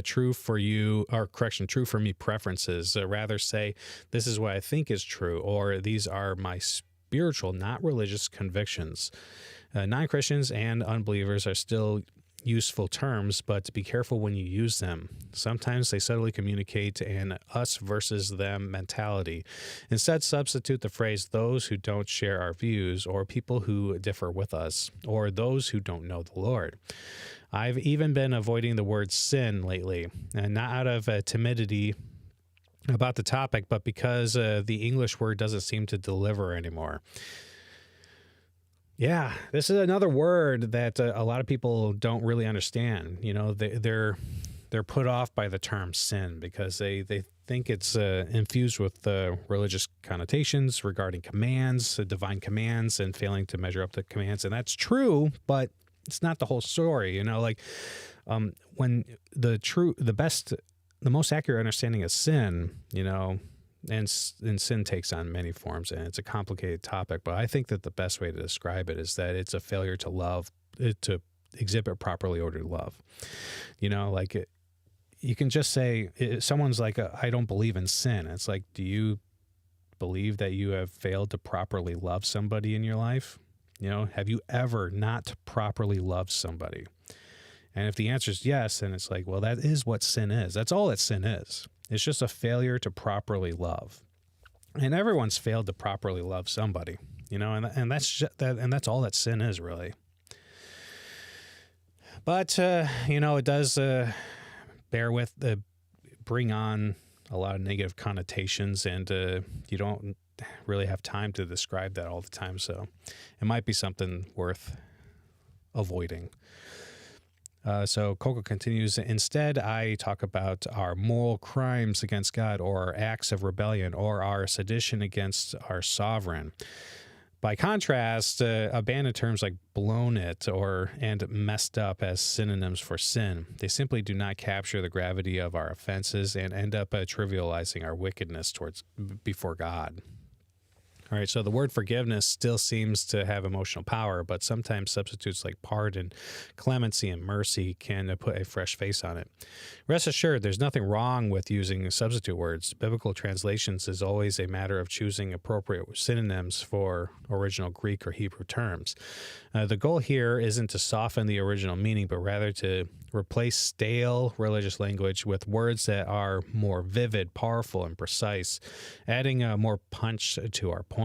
true for you, or correction, true for me preferences. Rather say, this is what I think is true, or these are my spiritual, not religious convictions. Non-Christians and unbelievers are still useful terms, but be careful when you use them. Sometimes they subtly communicate an us versus them mentality. Instead, substitute the phrase those who don't share our views, or people who differ with us, or those who don't know the Lord. I've even been avoiding the word sin lately, and not out of timidity about the topic, but because the English word doesn't seem to deliver anymore. Yeah, this is another word that a lot of people don't really understand. They're put off by the term sin because they think it's infused with religious connotations regarding commands, divine commands, and failing to measure up to commands. And that's true, but it's not the whole story. When the most accurate understanding of sin, and sin takes on many forms, and it's a complicated topic, but I think that the best way to describe it is that it's a failure to love, to exhibit properly ordered love. You can just say, someone's like, I don't believe in sin. It's like, do you believe that you have failed to properly love somebody in your life? Have you ever not properly loved somebody? And if the answer is yes, then it's like, well, that is what sin is. That's all that sin is. It's just a failure to properly love. And everyone's failed to properly love somebody, and that's all that sin is, really. But, it does bring on a lot of negative connotations, and you don't really have time to describe that all the time. So it might be something worth avoiding. So Koukl continues, instead, I talk about our moral crimes against God, or our acts of rebellion, or our sedition against our sovereign. By contrast, abandon terms like blown it and messed up as synonyms for sin. They simply do not capture the gravity of our offenses and end up trivializing our wickedness before God. All right, so the word forgiveness still seems to have emotional power, but sometimes substitutes like pardon, clemency, and mercy can put a fresh face on it. Rest assured, there's nothing wrong with using substitute words. Biblical translations is always a matter of choosing appropriate synonyms for original Greek or Hebrew terms. The goal here isn't to soften the original meaning, but rather to replace stale religious language with words that are more vivid, powerful, and precise, adding more punch to our point.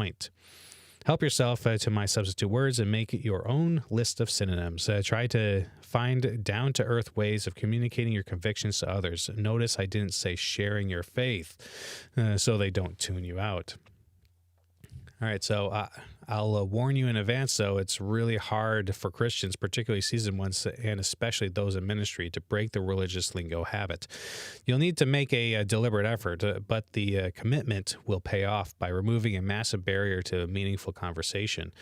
Help yourself to my substitute words and make your own list of synonyms. Try to find down-to-earth ways of communicating your convictions to others. Notice I didn't say sharing your faith, so they don't tune you out. All right, so I'll warn you in advance, though, it's really hard for Christians, particularly seasoned ones, and especially those in ministry, to break the religious lingo habit. You'll need to make a deliberate effort, but the commitment will pay off by removing a massive barrier to a meaningful conversation.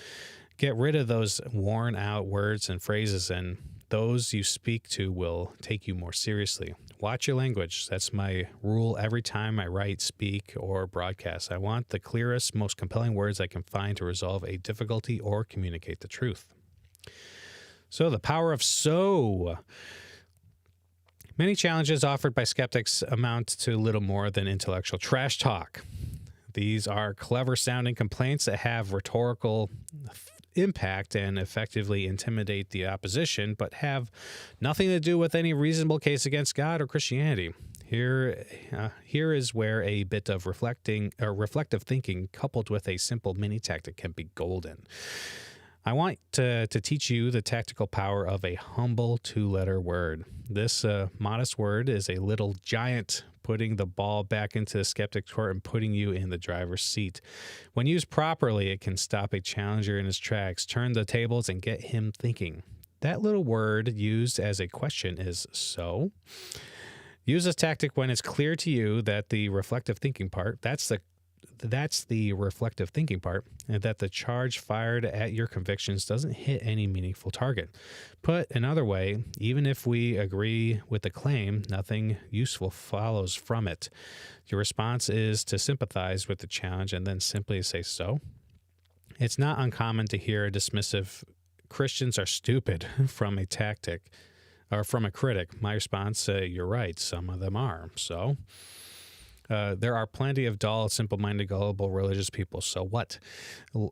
Get rid of those worn-out words and phrases, and those you speak to will take you more seriously. Watch your language. That's my rule every time I write, speak, or broadcast. I want the clearest, most compelling words I can find to resolve a difficulty or communicate the truth. So, the power of so. Many challenges offered by skeptics amount to little more than intellectual trash talk. These are clever-sounding complaints that have rhetorical impact and effectively intimidate the opposition, but have nothing to do with any reasonable case against God or Christianity. Here is where a bit of reflective thinking coupled with a simple mini tactic can be golden. I want to teach you the tactical power of a humble two-letter word. This modest word is a little giant, putting the ball back into the skeptic's court and putting you in the driver's seat. When used properly, it can stop a challenger in his tracks, turn the tables, and get him thinking. That little word used as a question is so. Use this tactic when it's clear to you that the reflective thinking part, that's the reflective thinking part, and that the charge fired at your convictions doesn't hit any meaningful target. Put another way, even if we agree with the claim, nothing useful follows from it. Your response is to sympathize with the challenge and then simply say so. It's not uncommon to hear a dismissive "Christians are stupid" from a tactic or from a critic. My response, you're right, some of them are. So there are plenty of dull, simple-minded, gullible religious people. So what?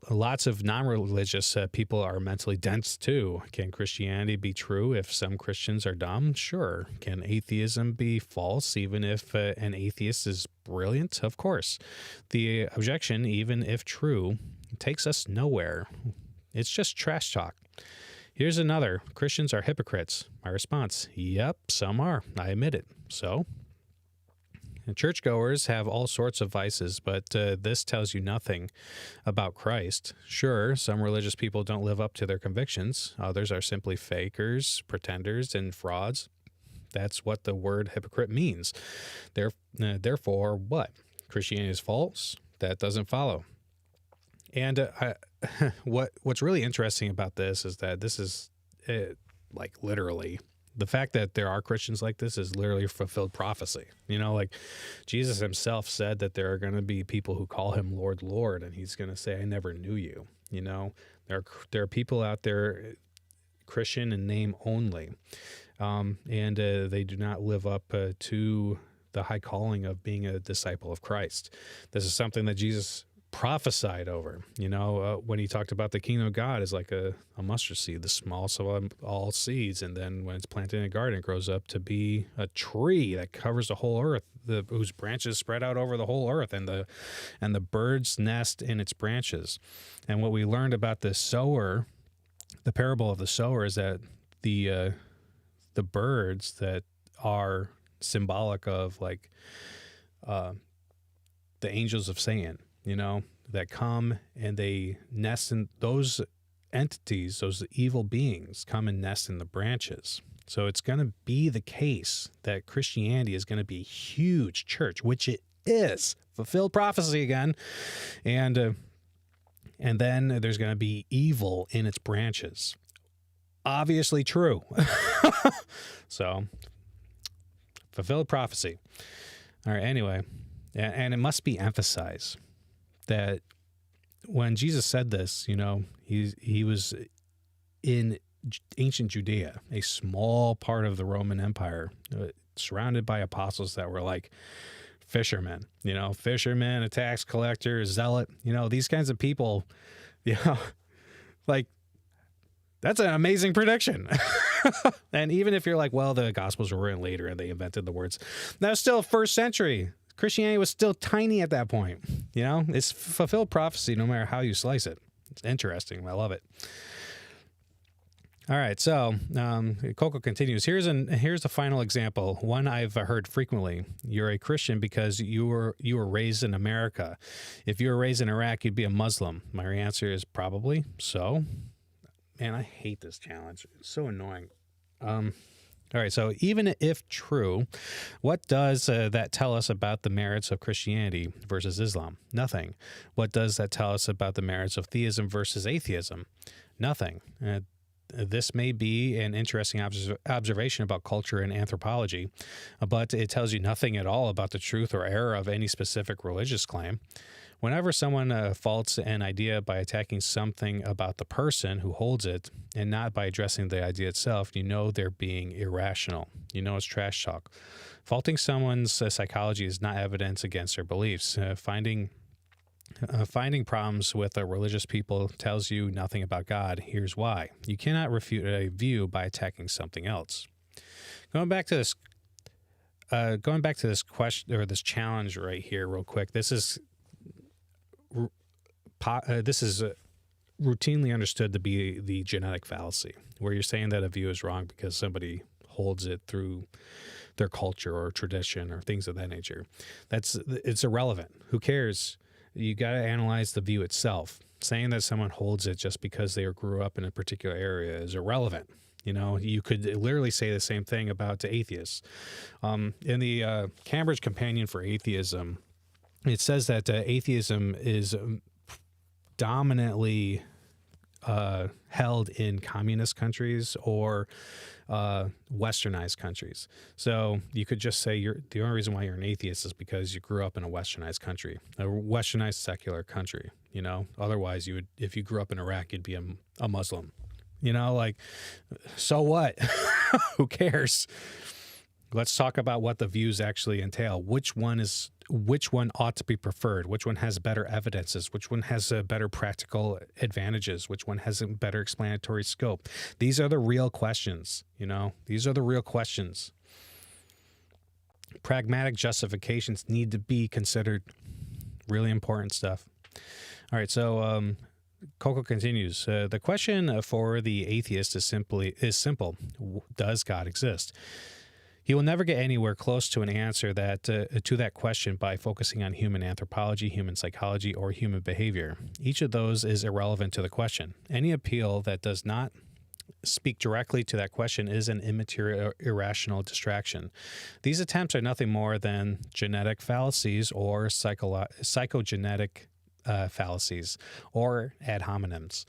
Lots of non-religious people are mentally dense too. Can Christianity be true if some Christians are dumb? Sure. Can atheism be false even if an atheist is brilliant? Of course. The objection, even if true, takes us nowhere. It's just trash talk. Here's another. Christians are hypocrites. My response, yep, some are. I admit it. So? And churchgoers have all sorts of vices, but this tells you nothing about Christ. Sure, some religious people don't live up to their convictions. Others are simply fakers, pretenders, and frauds. That's what the word hypocrite means. Therefore, what? Christianity is false? That doesn't follow. And what's really interesting about this is that this is like literally the fact that there are Christians like this is literally fulfilled prophecy. You know, like Jesus himself said that there are going to be people who call him Lord, Lord, and he's going to say, I never knew you. You know, there are people out there, Christian in name only, and they do not live up to the high calling of being a disciple of Christ. This is something that Jesus prophesied over, you know, when he talked about the kingdom of God is like a mustard seed, the smallest of all seeds. And then when it's planted in a garden, it grows up to be a tree that covers the whole earth, whose branches spread out over the whole earth, and the birds nest in its branches. And what we learned about the sower, the parable of the sower, is that the birds that are symbolic of like the angels of Satan, you know, that come and they nest in those entities, those evil beings, come and nest in the branches. So it's going to be the case that Christianity is going to be a huge church, which it is. Fulfilled prophecy again. And then there's going to be evil in its branches. Obviously true. So, fulfilled prophecy. All right, anyway. And it must be emphasized that when Jesus said this, he was in ancient Judea, a small part of the Roman Empire, surrounded by apostles that were like fishermen, a tax collector, a zealot, these kinds of people, like that's an amazing prediction. And even if you're like, well, the Gospels were written later and they invented the words, that was still first century. Christianity was still tiny at that point. It's fulfilled prophecy no matter how you slice it. It's interesting. I love it. All right, so Koukl continues. Here's a final example, one I've heard frequently. You're a Christian because you were raised in America. If you were raised in Iraq, you'd be a Muslim. My answer is probably so. Man, I hate this challenge. It's so annoying. All right, so even if true, what does that tell us about the merits of Christianity versus Islam? Nothing. What does that tell us about the merits of theism versus atheism? Nothing. This may be an interesting observation about culture and anthropology, but it tells you nothing at all about the truth or error of any specific religious claim. Whenever someone faults an idea by attacking something about the person who holds it and not by addressing the idea itself, they're being irrational. It's trash talk. Faulting someone's psychology is not evidence against their beliefs. Finding problems with religious people tells you nothing about God. Here's why. You cannot refute a view by attacking something else. Going back to this question or this challenge right here real quick. This is routinely understood to be the genetic fallacy, where you're saying that a view is wrong because somebody holds it through their culture or tradition or things of that nature. It's irrelevant. Who cares? You got to analyze the view itself. Saying that someone holds it just because they grew up in a particular area is irrelevant. You could literally say the same thing about atheists. In the Cambridge Companion for Atheism, it says that atheism is dominantly held in communist countries or westernized countries. So you could just say the only reason why you're an atheist is because you grew up in a westernized country, a westernized secular country. Otherwise you would, if you grew up in Iraq, you'd be a Muslim. So what? Who cares? Let's talk about what the views actually entail. Which one ought to be preferred? Which one has better evidences? Which one has better practical advantages? Which one has a better explanatory scope? These are the real questions, These are the real questions. Pragmatic justifications need to be considered. Really important stuff. All right, so Koukl continues. The question for the atheist is simple. Does God exist? He will never get anywhere close to an answer to that question by focusing on human anthropology, human psychology, or human behavior. Each of those is irrelevant to the question. Any appeal that does not speak directly to that question is an immaterial or irrational distraction. These attempts are nothing more than genetic fallacies or psychogenetic fallacies or ad hominems,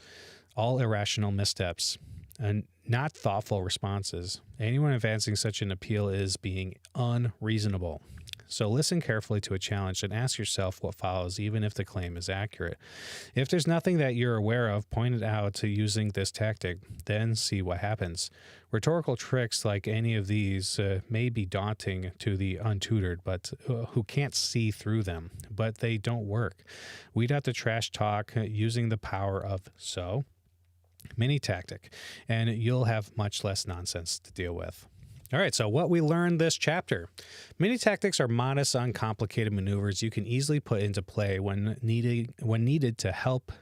all irrational missteps and not thoughtful responses. Anyone advancing such an appeal is being unreasonable. So listen carefully to a challenge and ask yourself what follows, even if the claim is accurate. If there's nothing that you're aware of, point it out to using this tactic, then see what happens. Rhetorical tricks like any of these may be daunting to the untutored, but who can't see through them, but they don't work. Weed out the trash talk using the power of so. Mini tactic, and you'll have much less nonsense to deal with. All right, so what we learned this chapter. Mini tactics are modest, uncomplicated maneuvers you can easily put into play when needed to help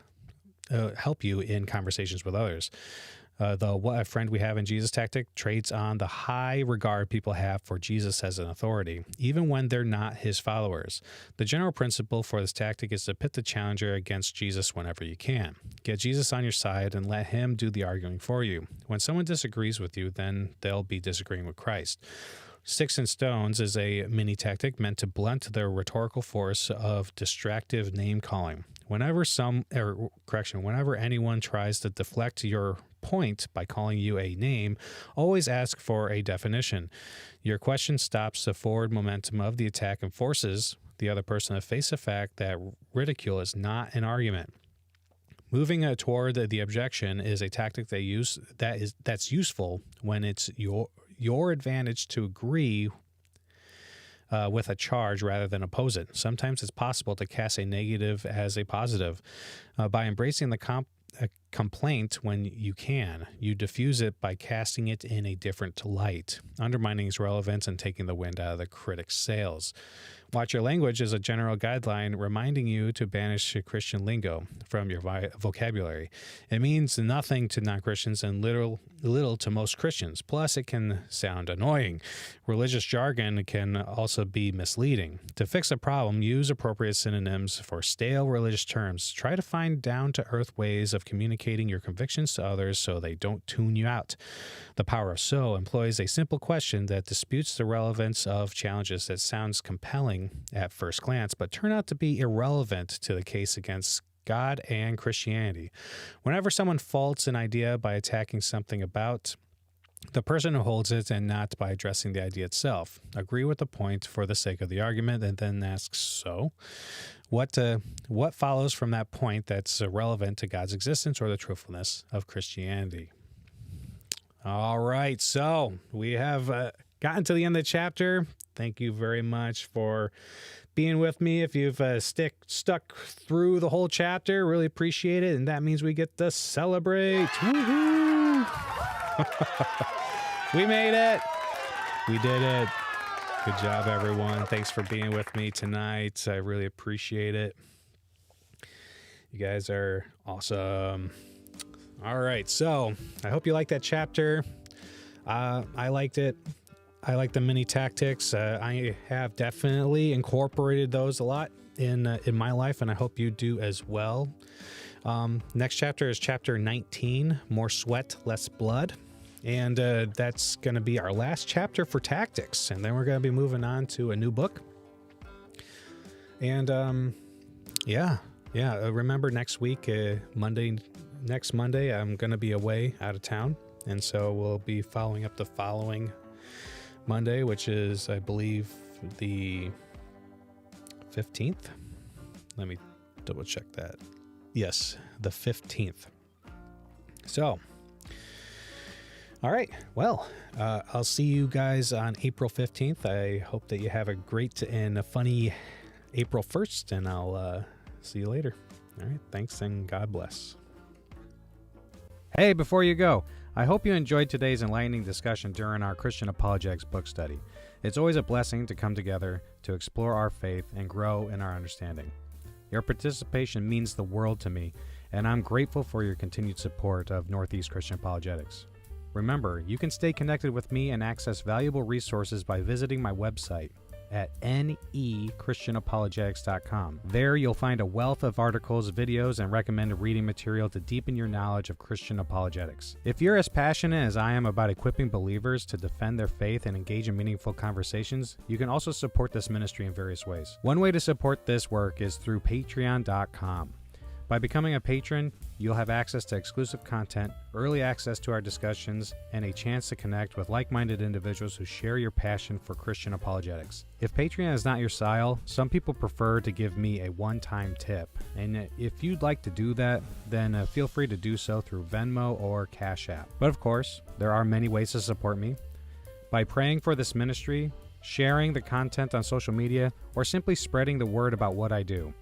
you in conversations with others. The "what a friend we have in Jesus" tactic trades on the high regard people have for Jesus as an authority, even when they're not his followers. The general principle for this tactic is to pit the challenger against Jesus whenever you can. Get Jesus on your side and let him do the arguing for you. When someone disagrees with you, then they'll be disagreeing with Christ. Sticks and stones is a mini tactic meant to blunt the rhetorical force of distractive name calling. Whenever anyone tries to deflect your point by calling you a name, always ask for a definition. Your question stops the forward momentum of the attack and forces the other person to face the fact that ridicule is not an argument. Moving toward the objection is a tactic that's useful when it's your advantage to agree with a charge rather than oppose it. Sometimes it's possible to cast a negative as a positive. By embracing the complaint when you can, you diffuse it by casting it in a different light, undermining its relevance and taking the wind out of the critic's sails. Watch your language is a general guideline reminding you to banish Christian lingo from your vocabulary. It means nothing to non-Christians and little to most Christians. Plus, it can sound annoying. Religious jargon can also be misleading. To fix a problem, use appropriate synonyms for stale religious terms. Try to find down-to-earth ways of communicating your convictions to others so they don't tune you out. The Power of So employs a simple question that disputes the relevance of challenges that sounds compelling at first glance, but turn out to be irrelevant to the case against God and Christianity. Whenever someone faults an idea by attacking something about the person who holds it and not by addressing the idea itself, agree with the point for the sake of the argument and then ask, so? What follows from that point that's relevant to God's existence or the truthfulness of Christianity? All right, so we have gotten to the end of the chapter. Thank you very much for being with me. If you've stuck through the whole chapter, really appreciate it. And that means we get to celebrate. Woohoo! We made it. We did it. Good job, everyone. Thanks for being with me tonight. I really appreciate it. You guys are awesome. All right, so I hope you liked that chapter. I liked it. I like the mini tactics. I have definitely incorporated those a lot in my life, and I hope you do as well. Next chapter is chapter 19, More Sweat, Less Blood. And that's going to be our last chapter for tactics. And then we're going to be moving on to a new book. And remember next week, next Monday, I'm going to be away out of town. And so we'll be following up the following Monday, which is, I believe, the 15th. Let me double check that. Yes, the 15th. So, all right. Well, I'll see you guys on April 15th. I hope that you have a great and a funny April 1st, and I'll see you later. All right. Thanks, and God bless. Hey, before you go, I hope you enjoyed today's enlightening discussion during our Christian Apologetics book study. It's always a blessing to come together to explore our faith and grow in our understanding. Your participation means the world to me, and I'm grateful for your continued support of Northeast Christian Apologetics. Remember, you can stay connected with me and access valuable resources by visiting my website at nechristianapologetics.com. There you'll find a wealth of articles, videos, and recommended reading material to deepen your knowledge of Christian apologetics. If you're as passionate as I am about equipping believers to defend their faith and engage in meaningful conversations, you can also support this ministry in various ways. One way to support this work is through patreon.com. By becoming a patron, you'll have access to exclusive content, early access to our discussions, and a chance to connect with like-minded individuals who share your passion for Christian apologetics. If Patreon is not your style, some people prefer to give me a one-time tip. And if you'd like to do that, then feel free to do so through Venmo or Cash App. But of course, there are many ways to support me. By praying for this ministry, sharing the content on social media, or simply spreading the word about what I do.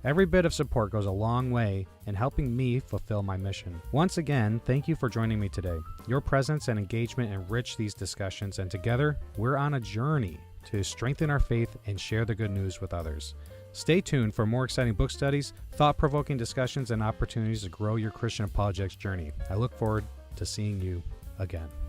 Every bit of support goes a long way in helping me fulfill my mission. Once again, thank you for joining me today. Your presence and engagement enrich these discussions, and together, we're on a journey to strengthen our faith and share the good news with others. Stay tuned for more exciting book studies, thought-provoking discussions, and opportunities to grow your Christian apologetics journey. I look forward to seeing you again.